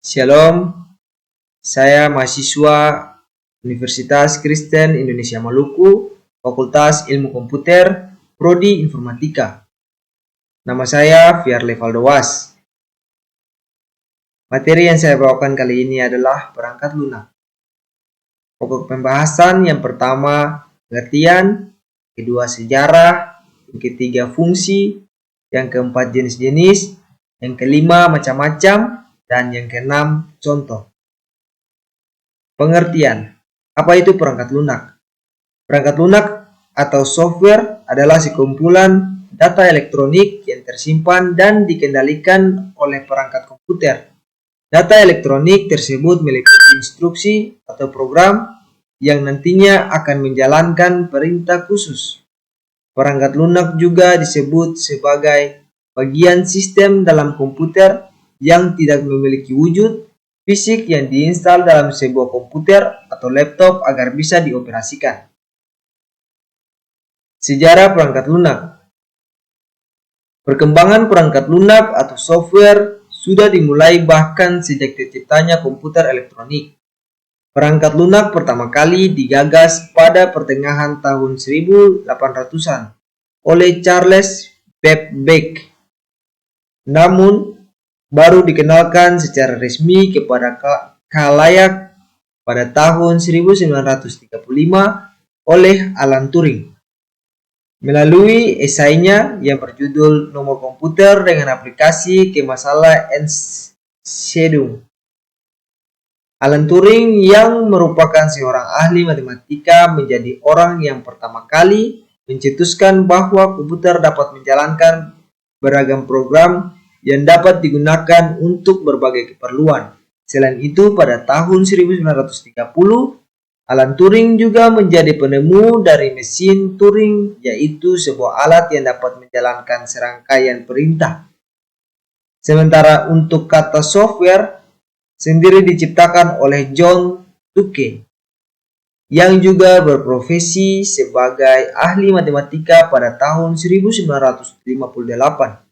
Shalom, saya mahasiswa Universitas Kristen Indonesia Maluku, Fakultas Ilmu Komputer, Prodi Informatika. Nama saya Fierle Valdowas. Materi yang saya bawakan kali ini adalah perangkat lunak. Pokok pembahasan yang pertama, pengertian, kedua sejarah, yang ketiga fungsi, yang keempat jenis-jenis, yang kelima macam-macam, dan yang keenam, contoh. Pengertian. Apa itu perangkat lunak? Perangkat lunak atau software adalah sekumpulan data elektronik yang tersimpan dan dikendalikan oleh perangkat komputer. Data elektronik tersebut meliputi instruksi atau program yang nantinya akan menjalankan perintah khusus. Perangkat lunak juga disebut sebagai bagian sistem dalam komputer yang tidak memiliki wujud fisik yang diinstal dalam sebuah komputer atau laptop agar bisa dioperasikan. Sejarah perangkat lunak. Perkembangan perangkat lunak atau software sudah dimulai bahkan sejak terciptanya komputer elektronik. Perangkat lunak pertama kali digagas pada pertengahan tahun 1800-an oleh Charles Babbage. Namun, baru dikenalkan secara resmi kepada khalayak pada tahun 1935 oleh Alan Turing melalui esainya yang berjudul Nomor Komputer dengan Aplikasi ke Masalah Ensjedung. Alan Turing yang merupakan seorang ahli matematika menjadi orang yang pertama kali mencetuskan bahwa komputer dapat menjalankan beragam program yang dapat digunakan untuk berbagai keperluan. Selain itu, pada tahun 1930, Alan Turing juga menjadi penemu dari mesin Turing, yaitu sebuah alat yang dapat menjalankan serangkaian perintah. Sementara untuk kata software sendiri diciptakan oleh John Tuke, yang juga berprofesi sebagai ahli matematika pada tahun 1958.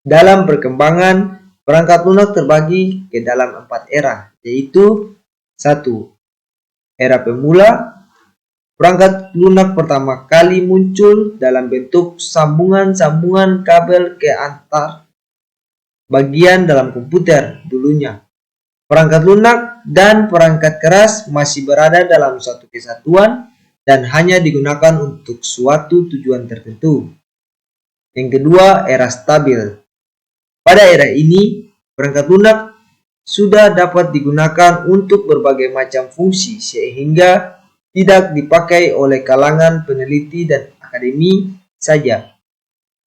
Dalam perkembangan, perangkat lunak terbagi ke dalam 4 era, yaitu 1. Era pemula. Perangkat lunak pertama kali muncul dalam bentuk sambungan-sambungan kabel ke antar bagian dalam komputer dulunya. Perangkat lunak dan perangkat keras masih berada dalam satu kesatuan dan hanya digunakan untuk suatu tujuan tertentu. Yang kedua, era stabil. Pada era ini, perangkat lunak sudah dapat digunakan untuk berbagai macam fungsi sehingga tidak dipakai oleh kalangan peneliti dan akademi saja,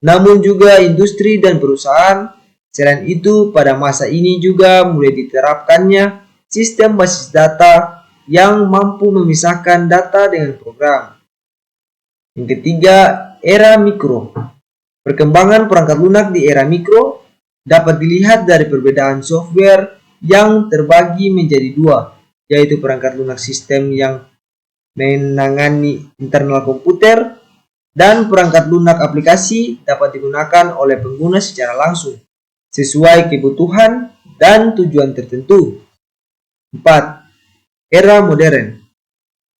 namun juga industri dan perusahaan. Selain itu, pada masa ini juga mulai diterapkannya sistem basis data yang mampu memisahkan data dengan program. Yang ketiga, era mikro. Perkembangan perangkat lunak di era mikro dapat dilihat dari perbedaan software yang terbagi menjadi 2, yaitu perangkat lunak sistem yang menangani internal komputer dan perangkat lunak aplikasi dapat digunakan oleh pengguna secara langsung sesuai kebutuhan dan tujuan tertentu. 4. Era modern.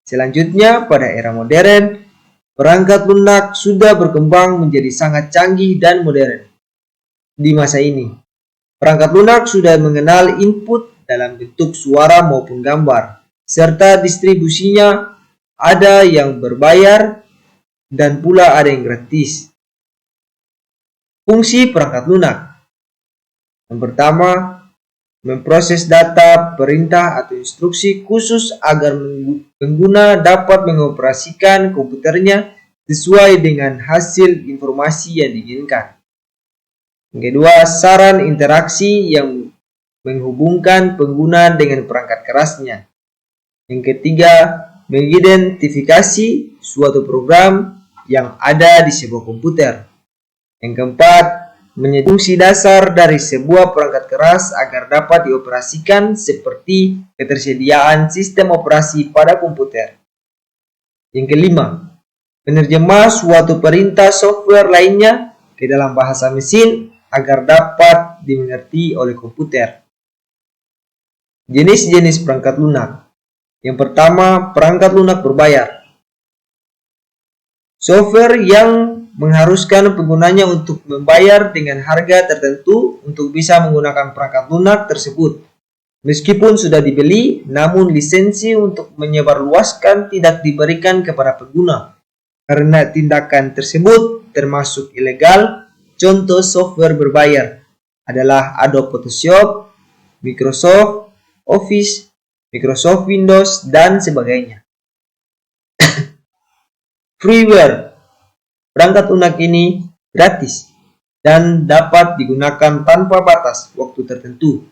Selanjutnya, pada era modern, perangkat lunak sudah berkembang menjadi sangat canggih dan modern. Di masa ini, perangkat lunak sudah mengenal input dalam bentuk suara maupun gambar, serta distribusinya ada yang berbayar dan pula ada yang gratis. Fungsi perangkat lunak. Yang pertama, memproses data, perintah atau instruksi khusus agar pengguna dapat mengoperasikan komputernya sesuai dengan hasil informasi yang diinginkan. Yang kedua, saran interaksi yang menghubungkan pengguna dengan perangkat kerasnya. Yang ketiga, mengidentifikasi suatu program yang ada di sebuah komputer. Yang keempat, fungsi dasar dari sebuah perangkat keras agar dapat dioperasikan seperti ketersediaan sistem operasi pada komputer. Yang kelima, menerjemah suatu perintah software lainnya ke dalam bahasa mesin agar dapat dimengerti oleh komputer. Jenis-jenis perangkat lunak. Yang pertama, perangkat lunak berbayar. Software yang mengharuskan penggunanya untuk membayar dengan harga tertentu untuk bisa menggunakan perangkat lunak tersebut. Meskipun sudah dibeli, namun lisensi untuk menyebarluaskan tidak diberikan kepada pengguna. Karena tindakan tersebut termasuk ilegal. Contoh software berbayar adalah Adobe Photoshop, Microsoft Office, Microsoft Windows, dan sebagainya. Freeware. Perangkat lunak ini gratis dan dapat digunakan tanpa batas waktu tertentu.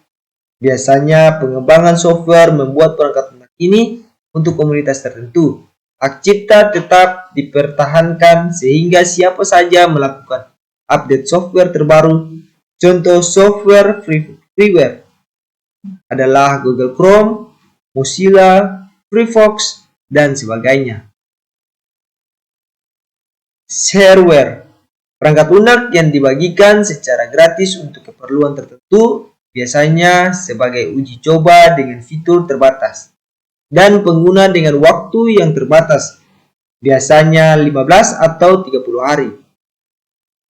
Biasanya pengembangan software membuat perangkat lunak ini untuk komunitas tertentu. Hak cipta tetap dipertahankan sehingga siapa saja melakukan update software terbaru. Contoh software freeware adalah Google Chrome, Mozilla, Firefox, dan sebagainya. Shareware. Perangkat lunak yang dibagikan secara gratis untuk keperluan tertentu, biasanya sebagai uji coba dengan fitur terbatas dan pengguna dengan waktu yang terbatas, biasanya 15 atau 30 hari.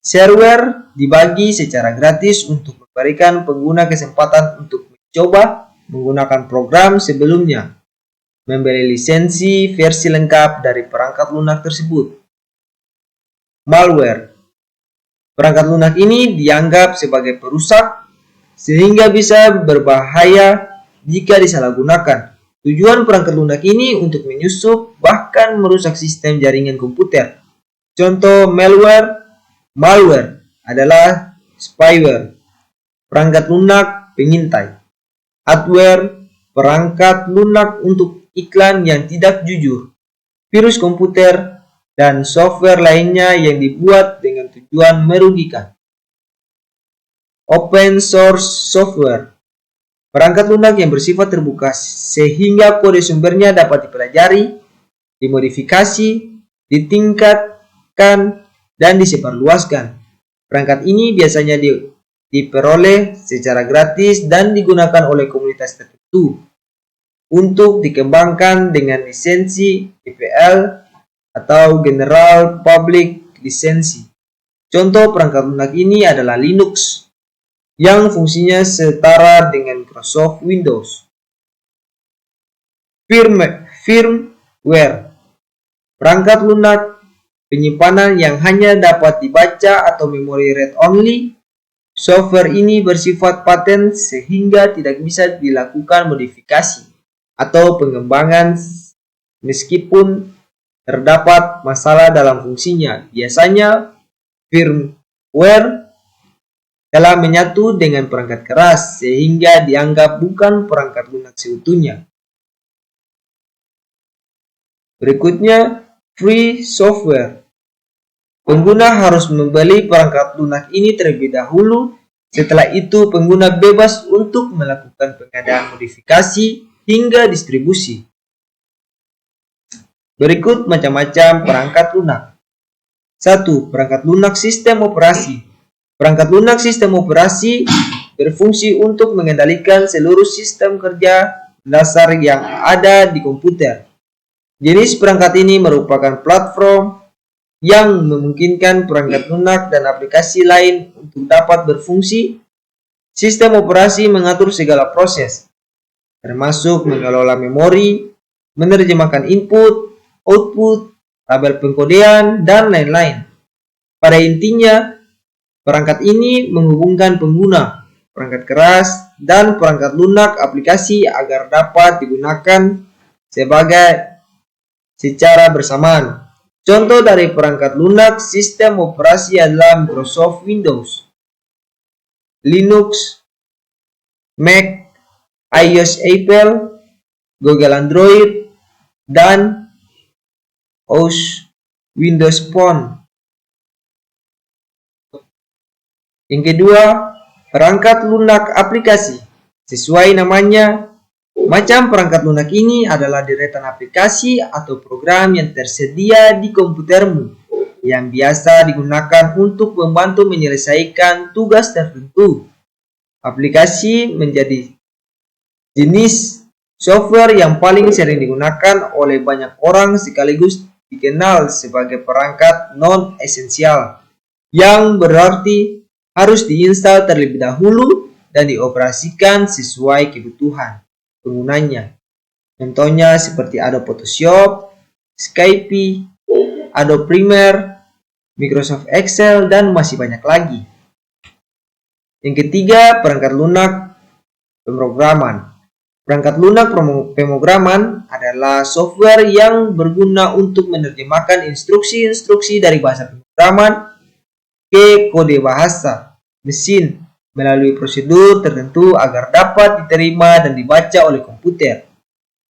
Shareware dibagi secara gratis untuk memberikan pengguna kesempatan untuk mencoba menggunakan program sebelumnya, membeli lisensi versi lengkap dari perangkat lunak tersebut. Malware. Perangkat lunak ini dianggap sebagai perusak sehingga bisa berbahaya jika disalahgunakan. Tujuan perangkat lunak ini untuk menyusup bahkan merusak sistem jaringan komputer. Contoh malware adalah spyware, perangkat lunak pengintai. Adware, perangkat lunak untuk iklan yang tidak jujur. Virus komputer dan software lainnya yang dibuat dengan tujuan merugikan. Open source software. Perangkat lunak yang bersifat terbuka sehingga kode sumbernya dapat dipelajari, dimodifikasi, ditingkatkan, dan disebarluaskan. Perangkat ini biasanya diperoleh secara gratis dan digunakan oleh komunitas tertentu untuk dikembangkan dengan lisensi GPL atau General Public License. Contoh perangkat lunak ini adalah Linux yang fungsinya setara dengan Microsoft Windows. Firmware, perangkat lunak penyimpanan yang hanya dapat dibaca atau memory read only. Software ini bersifat paten sehingga tidak bisa dilakukan modifikasi atau pengembangan meskipun terdapat masalah dalam fungsinya. Biasanya firmware telah menyatu dengan perangkat keras sehingga dianggap bukan perangkat lunak seutuhnya. Berikutnya, free software. Pengguna harus membeli perangkat lunak ini terlebih dahulu. Setelah itu, pengguna bebas untuk melakukan pengadaan modifikasi hingga distribusi. Berikut macam-macam perangkat lunak. 1. Perangkat lunak sistem operasi. Perangkat lunak sistem operasi berfungsi untuk mengendalikan seluruh sistem kerja dasar yang ada di komputer. Jenis perangkat ini merupakan platform yang memungkinkan perangkat lunak dan aplikasi lain untuk dapat berfungsi. Sistem operasi mengatur segala proses, termasuk mengelola memori, menerjemahkan input, output, tabel pengkodean, dan lain-lain. Pada intinya, perangkat ini menghubungkan pengguna, perangkat keras, dan perangkat lunak aplikasi agar dapat digunakan secara bersamaan. Contoh dari perangkat lunak sistem operasi adalah Microsoft Windows, Linux, Mac, iOS Apple, Google Android, dan OS Windows Phone. Yang kedua, perangkat lunak aplikasi. Sesuai namanya, macam perangkat lunak ini adalah deretan aplikasi atau program yang tersedia di komputermu yang biasa digunakan untuk membantu menyelesaikan tugas tertentu. Aplikasi menjadi Jenis software yang paling sering digunakan oleh banyak orang sekaligus dikenal sebagai perangkat non-esensial, yang berarti harus diinstal terlebih dahulu dan dioperasikan sesuai kebutuhan penggunanya. Contohnya seperti Adobe Photoshop, Skype, Adobe Premiere, Microsoft Excel, dan masih banyak lagi. Yang ketiga, perangkat lunak pemrograman. Perangkat lunak pemrograman adalah software yang berguna untuk menerjemahkan instruksi-instruksi dari bahasa pemrograman ke kode bahasa mesin melalui prosedur tertentu agar dapat diterima dan dibaca oleh komputer.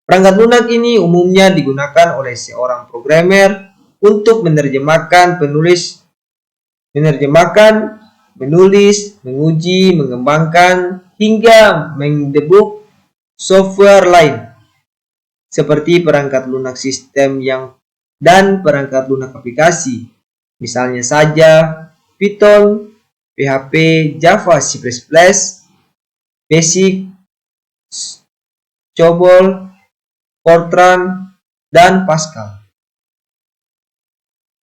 Perangkat lunak ini umumnya digunakan oleh seorang programmer untuk menerjemahkan, menulis, menguji, mengembangkan, hingga mendebug software lain seperti perangkat lunak sistem dan perangkat lunak aplikasi, misalnya saja Python, PHP, Java, C++, Basic, COBOL, Fortran, dan Pascal.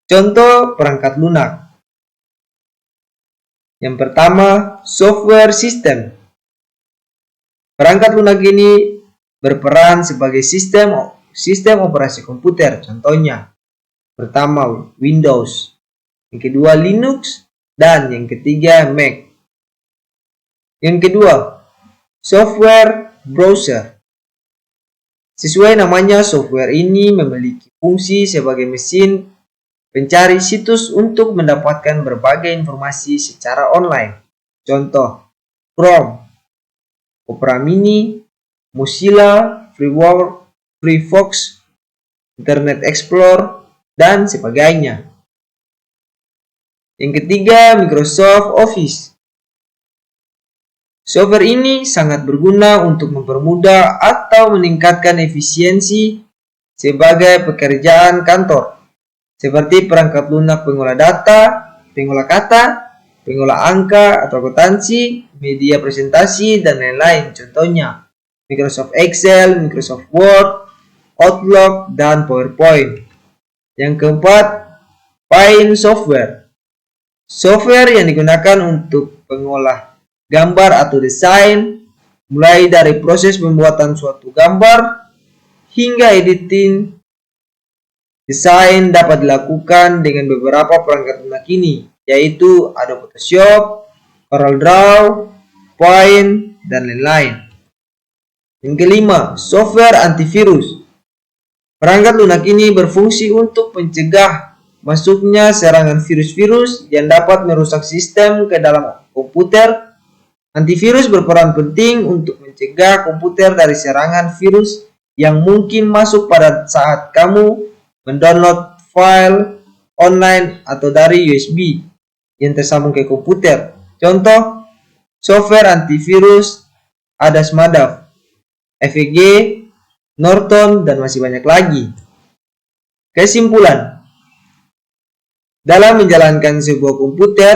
Contoh perangkat lunak. Yang pertama, software system. Perangkat lunak ini berperan sebagai sistem operasi komputer. Contohnya, pertama Windows, yang kedua Linux, dan yang ketiga Mac. Yang kedua, software browser. Sesuai namanya, software ini memiliki fungsi sebagai mesin pencari situs untuk mendapatkan berbagai informasi secara online. Contoh, Chrome, Opera Mini, Mozilla, Firefox, Internet Explorer, dan sebagainya. Yang ketiga, Microsoft Office. Software ini sangat berguna untuk mempermudah atau meningkatkan efisiensi sebagai pekerjaan kantor, seperti perangkat lunak pengolah data, pengolah kata, pengolah angka atau akuntansi, media presentasi, dan lain-lain. Contohnya, Microsoft Excel, Microsoft Word, Outlook, dan PowerPoint. Yang keempat, Paint software. Software yang digunakan untuk pengolah gambar atau desain, mulai dari proses pembuatan suatu gambar hingga editing desain dapat dilakukan dengan beberapa perangkat lunak ini, yaitu Adobe Photoshop, CorelDRAW, Paint, dan lain-lain. Yang kelima, software antivirus. Perangkat lunak ini berfungsi untuk mencegah masuknya serangan virus-virus yang dapat merusak sistem ke dalam komputer. Antivirus berperan penting untuk mencegah komputer dari serangan virus yang mungkin masuk pada saat kamu mendownload file online atau dari USB yang tersambung ke komputer. Contoh, software antivirus ada Smadaf, FEG, Norton, dan masih banyak lagi. Kesimpulan, dalam menjalankan sebuah komputer,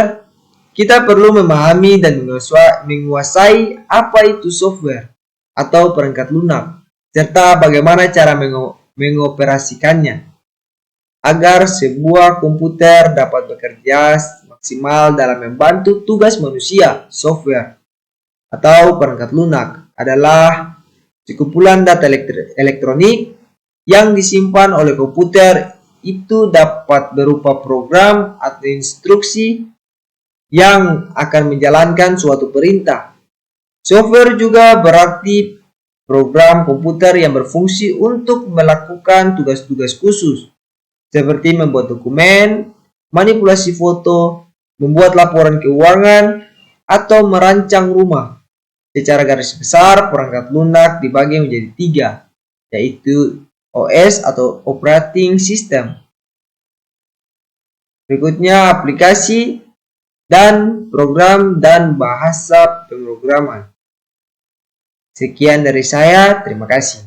kita perlu memahami dan menguasai apa itu software atau perangkat lunak, serta bagaimana cara mengoperasikannya, agar sebuah komputer dapat bekerja maksimal dalam membantu tugas manusia. Software atau perangkat lunak adalah sekumpulan data elektronik yang disimpan oleh komputer. Itu dapat berupa program atau instruksi yang akan menjalankan suatu perintah. Software juga berarti program komputer yang berfungsi untuk melakukan tugas-tugas khusus, seperti membuat dokumen, manipulasi foto, membuat laporan keuangan, atau merancang rumah. Secara garis besar, perangkat lunak dibagi menjadi 3, yaitu OS atau Operating System. Berikutnya aplikasi dan program dan bahasa pemrograman. Sekian dari saya, terima kasih.